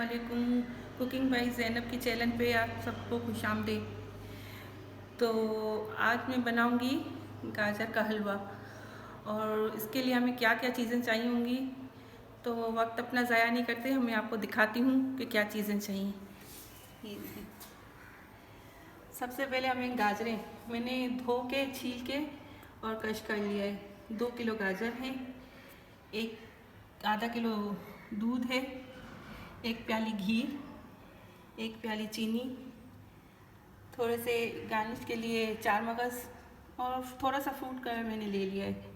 अस्सलामुअलैकुम। Cooking by Zainab की channel पे आप सबको खुशामदीद। तो आज मैं बनाऊंगी गाजर का हलवा और इसके लिए हमें क्या क्या चीज़ें चाहिए होंगी। तो वक्त अपना ज़ाया नहीं करते, मैं आपको दिखाती हूँ कि क्या चीज़ें चाहिए। ये देखें, सबसे पहले हमें गाजरें मैंने धो के छील के और क्रश कर लिया है। 2 किलो गाजर है, आधा किलो दूध है, 1 प्याली घी, 1 प्याली चीनी, थोड़े से गार्निश के लिए 4 मगज़ और थोड़ा सा फ्रूट कलर मैंने ले लिया है।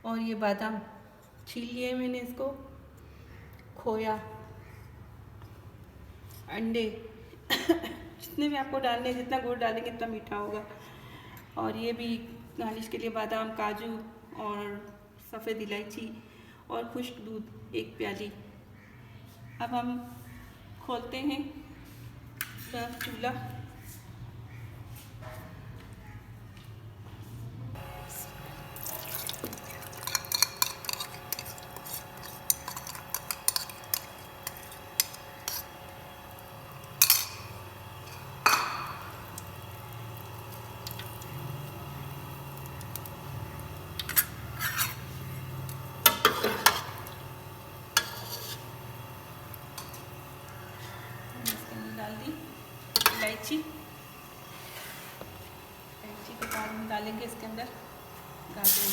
और ये बादाम छील लिए मैंने, इसको खोया, अंडे जितने भी आपको डालने हैं, जितना गुड़ डालेंगे इतना मीठा होगा। और ये भी गार्निश के लिए बादाम, काजू और सफ़ेद इलायची और खुश्क दूध 1 प्याली। अब हम खोलते हैं चूल्हा। डाल दी इलायची के बाद हम डालेंगे इसके अंदर गाजर।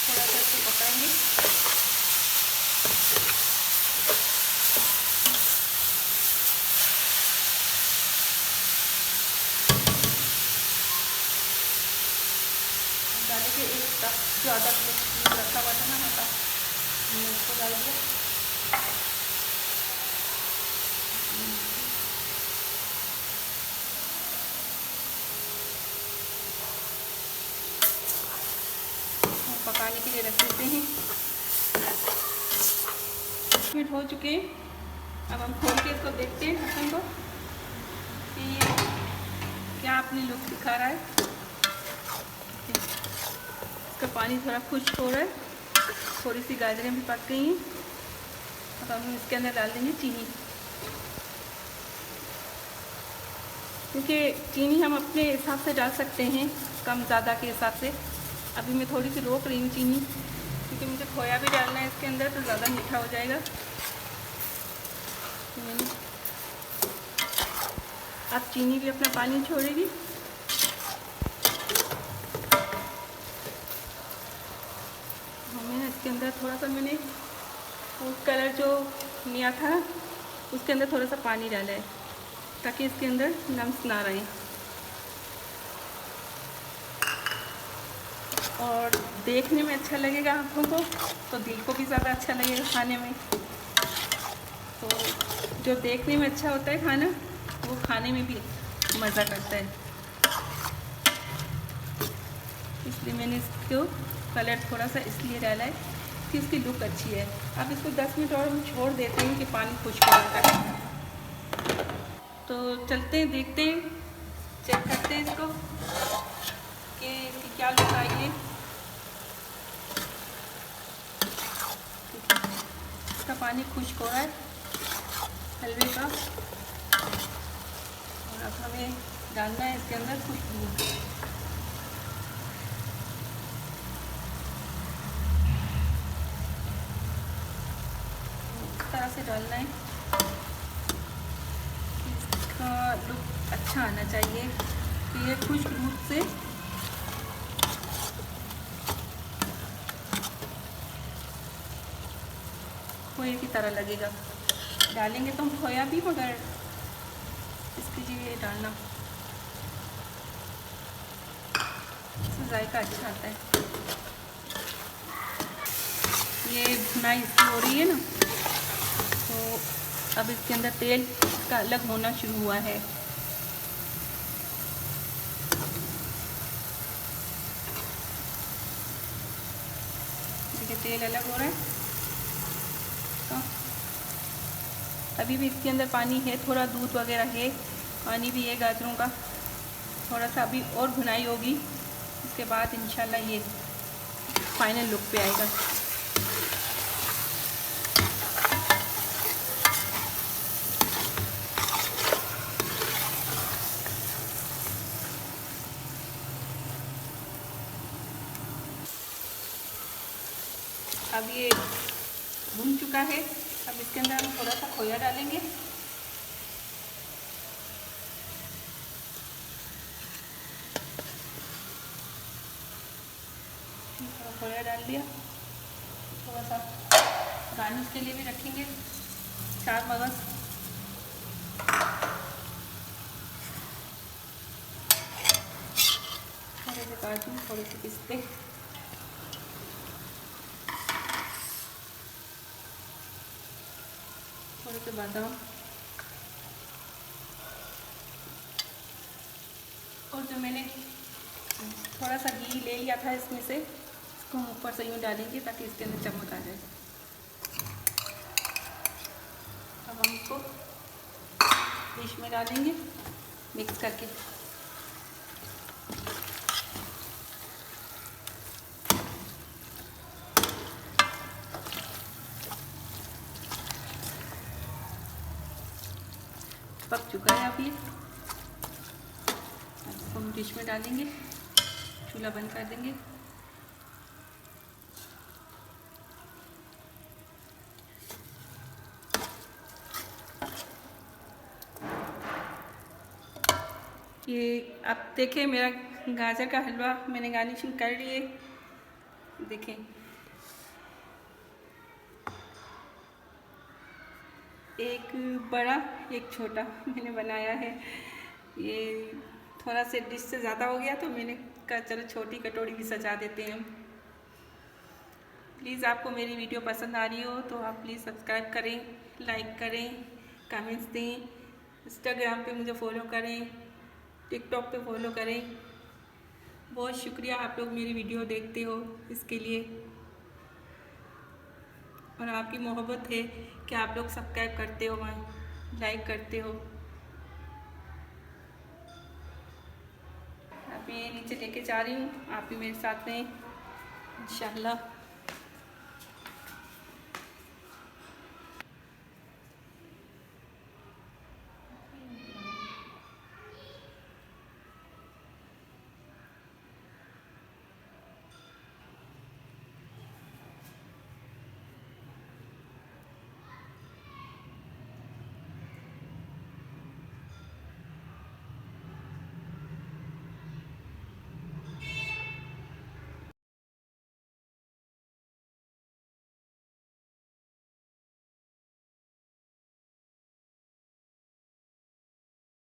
थोड़ा सा इसको पकाएंगे। डालेंगे एक कप जो आधा किलो दूध रखा हुआ था ना हमारा, हमने उसको डाल दिया। पकाने के लिए रख देते हैं। 10 मिनट हो चुके हैं। अब हम खोल के इसको देखते हैं ढक्कन को कि ये क्या अपनी लुक दिखा रहा है। इसका पानी थोड़ा खुश्क हो रहा है, थोड़ी सी गाजरें भी पक गई हैं। अब हम इसके अंदर डाल देंगे चीनी, क्योंकि चीनी हम अपने हिसाब से डाल सकते हैं, कम ज़्यादा के हिसाब से। अभी मैं थोड़ी सी रोक रही हूँ चीनी, क्योंकि मुझे खोया भी डालना है इसके अंदर, तो ज़्यादा मीठा हो जाएगा। अब चीनी भी अपना पानी छोड़ेगी। हमें इसके अंदर थोड़ा सा मैंने फूड कलर जो लिया था उसके अंदर थोड़ा सा पानी डाला है, ताकि इसके अंदर नम्स ना रहे और देखने में अच्छा लगेगा आँखों को, तो दिल को भी ज़्यादा अच्छा लगेगा खाने में। तो जो देखने में अच्छा होता है खाना, वो खाने में भी मज़ा करता है। इसलिए मैंने इसको कलर थोड़ा सा इसलिए डाला है कि उसकी लुक अच्छी है। अब इसको 10 मिनट और हम छोड़ देते हैं कि पानी खुश्क हो जाता है। तो चलते हैं, देखते हैं, चेक करते हैं इसको कि इसकी क्या लुक आई है। इसका पानी खुश्क हो रहा है हलवे का, और अब हमें डालना है इसके अंदर खुश्क दूध। इस तरह से डालना है, इसका लुक अच्छा आना चाहिए। तो ये खुश्क दूध से खोए की तरह लगेगा। डालेंगे तो हम खोया भी, मगर इसके लिए डालना, इससे जायका अच्छा आता है। ये भुनाई इसकी हो रही है ना, तो अब इसके अंदर तेल का अलग होना शुरू हुआ है। देखिए तेल अलग हो रहा है। तो अभी भी इसके अंदर पानी है, थोड़ा दूध वगैरह है, पानी भी है गाजरों का। थोड़ा सा अभी और भुनाई होगी, उसके बाद इंशाल्लाह ये फाइनल लुक पे आएगा। अब ये भुन चुका है। अब इसके अंदर हम थोड़ा सा खोया डालेंगे। थोड़ा खोया डाल दिया। थोड़ा सा गार्निश के लिए भी रखेंगे 4 मगज। थोड़े से काजू, थोड़े से पिस्ते, थोड़े से बादाम, और जो मैंने थोड़ा सा घी ले लिया था इसमें से, इसको हम ऊपर से यूँ डालेंगे ताकि इसके अंदर चमक आ जाए। अब हम इसको डिश में डालेंगे मिक्स करके। पक चुका है अब ये। इसको हम डिश में डालेंगे, चूल्हा बंद कर देंगे। ये अब देखें मेरा गाजर का हलवा मैंने गार्निशिंग कर लिए। देखें एक बड़ा एक छोटा मैंने बनाया है। ये थोड़ा से डिश से ज़्यादा हो गया तो मैंने कहा चलो छोटी कटोरी भी सजा देते हैं। प्लीज़ आपको मेरी वीडियो पसंद आ रही हो तो आप प्लीज़ सब्सक्राइब करें, लाइक करें, कमेंट्स दें, इंस्टाग्राम पे मुझे फॉलो करें, टिकटॉक पे फॉलो करें। बहुत शुक्रिया आप लोग मेरी वीडियो देखते हो इसके लिए, और आपकी मोहब्बत है कि आप लोग सब्सक्राइब करते हो, लाइक करते हो। अब ये नीचे लेके जा रही हूँ, आप भी मेरे साथ में इंशाल्लाह।